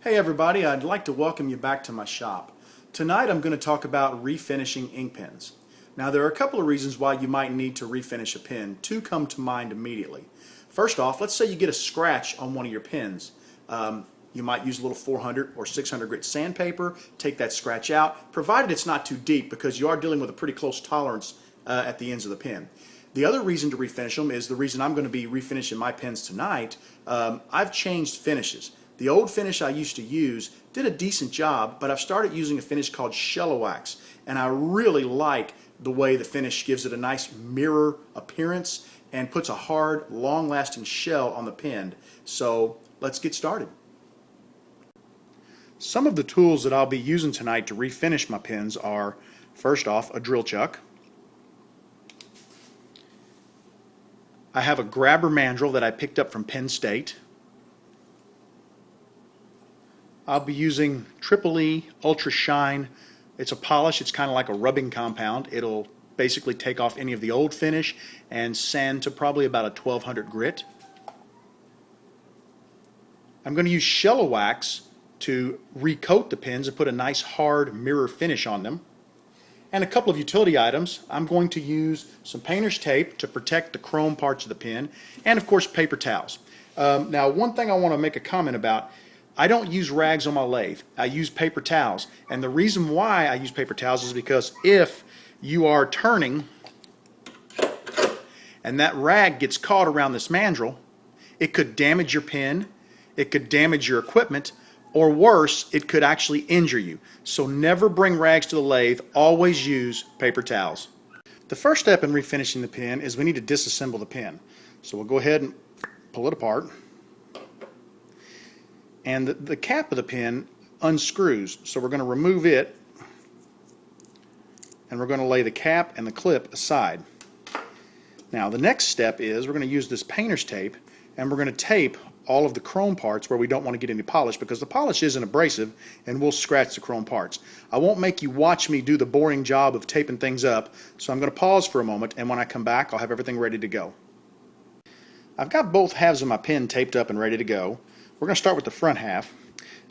Hey everybody, I'd like to welcome you back to my shop. Tonight I'm going to talk about refinishing ink pens. Now there are a couple of reasons why you might need to refinish a pen. Two come to mind immediately. First off, let's say you get a scratch on one of your pens. You might use a little 400 or 600 grit sandpaper, take that scratch out, provided it's not too deep because you are dealing with a pretty close tolerance at the ends of the pen. The other reason to refinish them is the reason I'm going to be refinishing my pens tonight. I've changed finishes. The old finish I used to use did a decent job, but I've started using a finish called Shellawax, and I really like the way the finish gives it a nice mirror appearance and puts a hard, long-lasting shell on the pen. So let's get started. Some of the tools that I'll be using tonight to refinish my pens are, first off, a drill chuck. I have a grabber mandrel that I picked up from Penn State. I'll be using Triple E Ultra Shine. It's a polish. It's kind of like a rubbing compound. It'll basically take off any of the old finish and sand to probably about a 1200 grit. I'm going to use Shellawax to recoat the pens and put a nice hard mirror finish on them. And a couple of utility items. I'm going to use some painter's tape to protect the chrome parts of the pen, and of course paper towels. Now one thing I want to make a comment about, I don't use rags on my lathe. I use paper towels. And the reason why I use paper towels is because if you are turning and that rag gets caught around this mandrel, it could damage your pen, it could damage your equipment, or worse, it could actually injure you. So never bring rags to the lathe, always use paper towels. The first step in refinishing the pen is we need to disassemble the pen. So we'll go ahead and pull it apart. And the cap of the pen unscrews, so we're going to remove it and we're going to lay the cap and the clip aside. Now the next step is we're going to use this painter's tape and we're going to tape all of the chrome parts where we don't want to get any polish, because the polish isn't abrasive and will scratch the chrome parts. I won't make you watch me do the boring job of taping things up, so I'm going to pause for a moment, and when I come back I'll have everything ready to go. I've got both halves of my pen taped up and ready to go. We're going to start with the front half.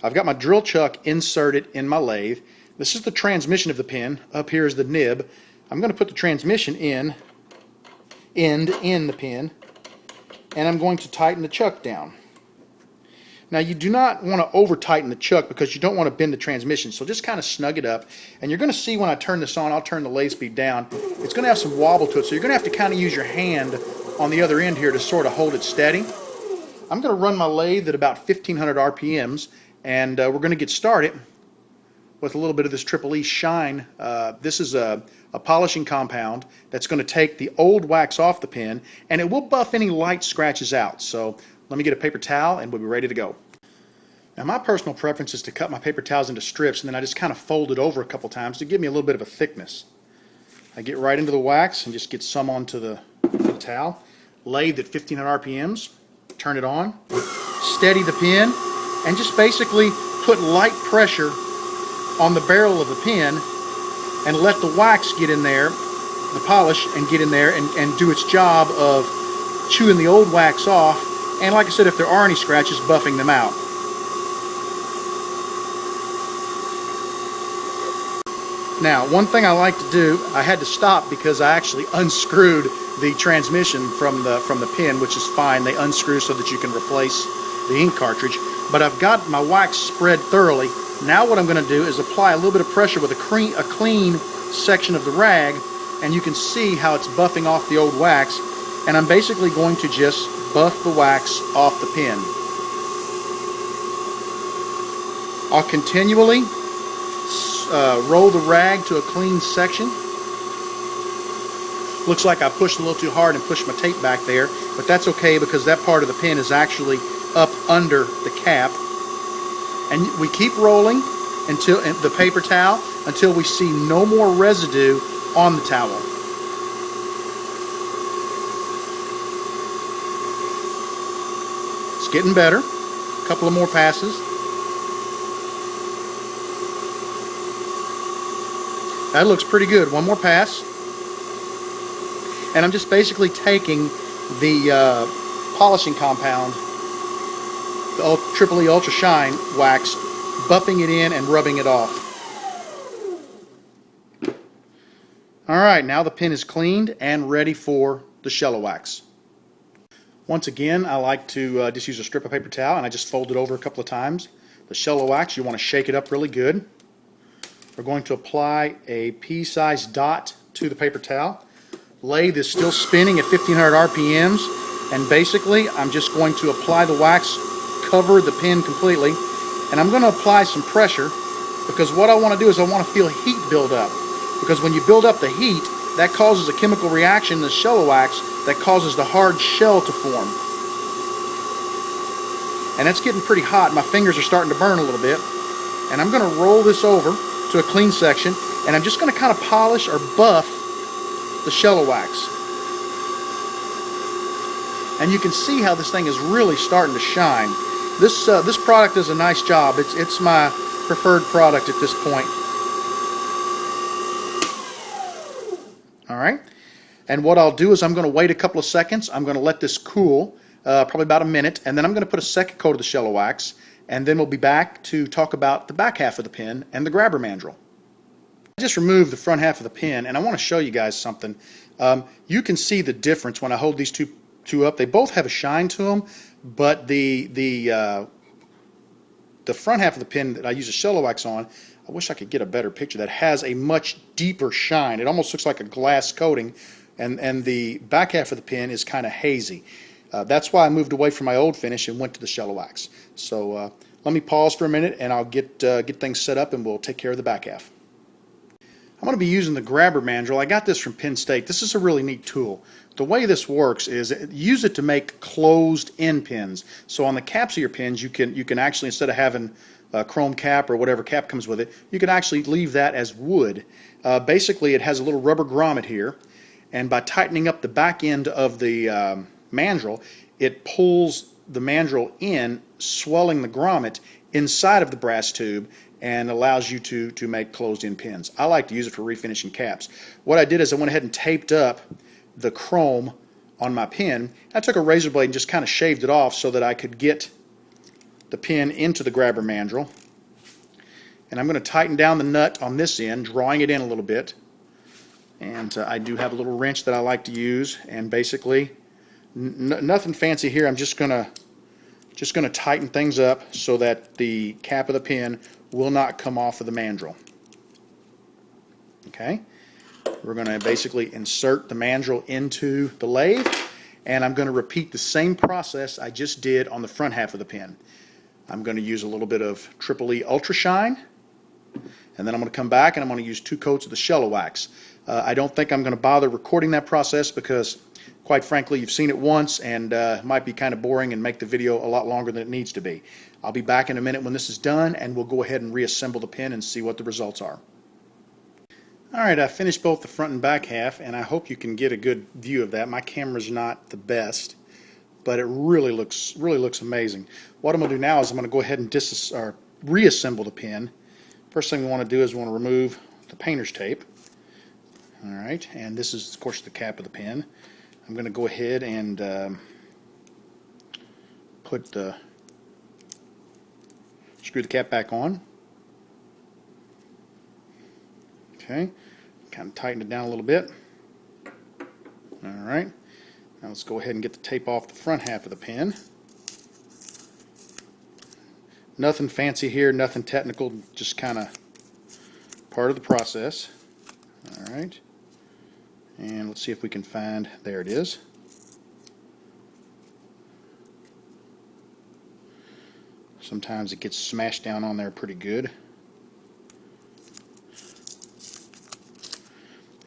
I've got my drill chuck inserted in my lathe. This is the transmission of the pen. Up here is the nib. I'm going to put the transmission end in the pen, and I'm going to tighten the chuck down. Now you do not want to over tighten the chuck because you don't want to bend the transmission, so just kind of snug it up. And you're going to see when I turn this on, I'll turn the lathe speed down, it's going to have some wobble to it, so you're going to have to kind of use your hand on the other end here to sort of hold it steady. I'm going to run my lathe at about 1500 RPMs, and we're going to get started with a little bit of this Triple E Shine. This is a polishing compound that's going to take the old wax off the pen, and it will buff any light scratches out. So let me get a paper towel and we'll be ready to go. Now my personal preference is to cut my paper towels into strips, and then I just kind of fold it over a couple times to give me a little bit of a thickness. I get right into the wax and just get some onto the towel. Lathe at 1500 RPMs. Turn it on, steady the pen, and just basically put light pressure on the barrel of the pen and let the wax get in there, the polish, and get in there and do its job of chewing the old wax off, and like I said, if there are any scratches, buffing them out. Now one thing I like to do, I had to stop because I actually unscrewed the transmission from the pen, which is fine. They unscrew so that you can replace the ink cartridge. But I've got my wax spread thoroughly. Now what I'm going to do is apply a little bit of pressure with a clean section of the rag, and you can see how it's buffing off the old wax. And I'm basically going to just buff the wax off the pen. I'll continually roll the rag to a clean section. Looks like I pushed a little too hard and pushed my tape back there, but that's okay because that part of the pen is actually up under the cap. And we keep rolling until the paper towel until we see no more residue on the towel. It's getting better. A couple of more passes. That looks pretty good. One more pass. And I'm just basically taking the polishing compound the Triple E Ultra Shine wax, buffing it in and rubbing it off. Alright, now the pen is cleaned and ready for the Shella wax. Once again, I like to just use a strip of paper towel and I just fold it over a couple of times. The Shella wax, you want to shake it up really good. We're going to apply a pea-sized dot to the paper towel. Lathe is still spinning at 1500 RPMs, and basically I'm just going to apply the wax, cover the pen completely, and I'm going to apply some pressure because what I want to do is I want to feel heat build up. Because when you build up the heat, that causes a chemical reaction in the Shella wax that causes the hard shell to form. And it's getting pretty hot. My fingers are starting to burn a little bit. And I'm going to roll this over to a clean section, and I'm just going to kind of polish or buff the Shella wax. And you can see how this thing is really starting to shine. This product does a nice job. It's my preferred product at this point. Alright, and what I'll do is I'm going to wait a couple of seconds. I'm going to let this cool, probably about a minute, and then I'm going to put a second coat of the Shella wax, and then we'll be back to talk about the back half of the pen and the grabber mandrel. I just removed the front half of the pen, and I want to show you guys something. You can see the difference when I hold these two up. They both have a shine to them, but the front half of the pen that I use the Shella wax on, I wish I could get a better picture, that has a much deeper shine. It almost looks like a glass coating, and the back half of the pen is kind of hazy. That's why I moved away from my old finish and went to the Shella wax. So let me pause for a minute and I'll get things set up and we'll take care of the back half. I'm going to be using the grabber mandrel. I got this from Penn State. This is a really neat tool. The way this works is use it to make closed end pens. So on the caps of your pens, you can actually, instead of having a chrome cap or whatever cap comes with it, you can actually leave that as wood. Basically, it has a little rubber grommet here, and by tightening up the back end of the mandrel, it pulls the mandrel in, swelling the grommet inside of the brass tube, and allows you to make closed-end pens. I like to use it for refinishing caps. What I did is I went ahead and taped up the chrome on my pen. I took a razor blade and just kind of shaved it off so that I could get the pen into the grabber mandrel. And I'm going to tighten down the nut on this end, drawing it in a little bit. And I do have a little wrench that I like to use, and basically nothing fancy here. I'm just going to tighten things up so that the cap of the pen will not come off of the mandrel. Okay, we're going to basically insert the mandrel into the lathe, and I'm going to repeat the same process I just did on the front half of the pen. I'm going to use a little bit of Triple E Ultra Shine, and then I'm going to come back and I'm going to use 2 coats of the Shella wax. I don't think I'm going to bother recording that process because, quite frankly, you've seen it once and it might be kind of boring and make the video a lot longer than it needs to be. I'll be back in a minute when this is done, and we'll go ahead and reassemble the pen and see what the results are. Alright, I finished both the front and back half, and I hope you can get a good view of that. My camera's not the best, but it really looks amazing. What I'm going to do now is I'm going to go ahead and reassemble the pen. First thing we want to do is we want to remove the painter's tape. Alright, and this is, of course, the cap of the pen. I'm going to go ahead and screw the cap back on. Okay, kind of tighten it down a little bit. Alright, now let's go ahead and get the tape off the front half of the pen. Nothing fancy here, nothing technical, just kind of part of the process. Alright, and let's see if we can find, there it is. Sometimes it gets smashed down on there pretty good.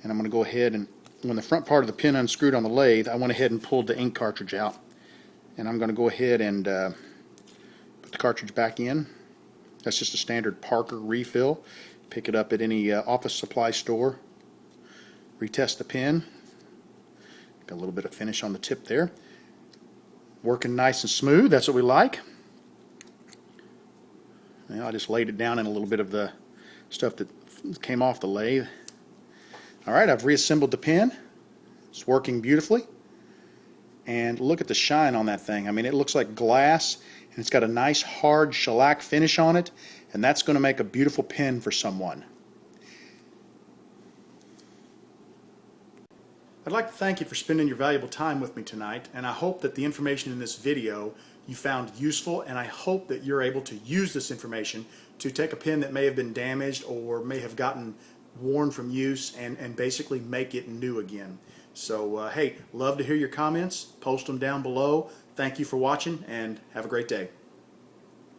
And I'm going to go ahead and, when the front part of the pen unscrewed on the lathe, I went ahead and pulled the ink cartridge out. And I'm going to go ahead and put the cartridge back in. That's just a standard Parker refill. Pick it up at any office supply store. Retest the pen. Got a little bit of finish on the tip there. Working nice and smooth, that's what we like. Now I just laid it down in a little bit of the stuff that came off the lathe. Alright, I've reassembled the pen. It's working beautifully. And look at the shine on that thing. I mean, it looks like glass, and it's got a nice hard shellac finish on it, and that's going to make a beautiful pen for someone. I'd like to thank you for spending your valuable time with me tonight, and I hope that the information in this video you found useful, and I hope that you're able to use this information to take a pen that may have been damaged or may have gotten worn from use and basically make it new again. So hey, love to hear your comments. Post them down below. Thank you for watching and have a great day.